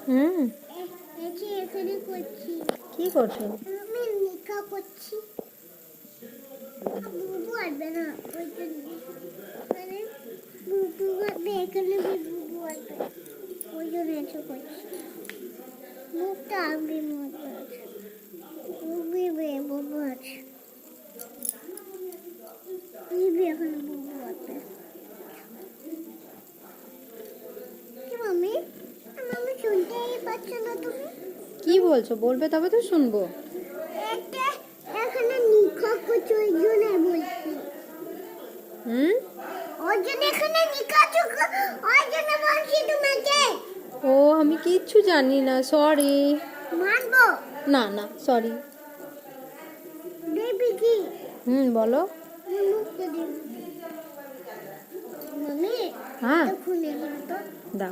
হুম। এখানে করছি। কি করছো? আমি নিকা করছি। বুবু আসবে না ওই জন্য। মানে বুবু আসবে এখানে বুবু আসবে ওই জন্য এসে করছি। মুখটা আগে মতো আছে। বুবু আছে। এখানে বুবু আসবে। কি মাম্মি? মাম্মি শুনতেই পাচ্ছ না তুমি? কি বলছো? বলবে তবে তো শুনবো। এখানে নিকা করছি ওই জন্য বলছি। হুম। ওই জন্য এখানে নিকা করছি ওই জন্য বলছি তোমাকে। ও আমি কিচ্ছু জানি না, সরি। মানবো না না, সরি। দেবী কি? বলো। মুখটা দেবী। মাম্মি হ্যাঁ, এটা খুলে দাও তো। দাও।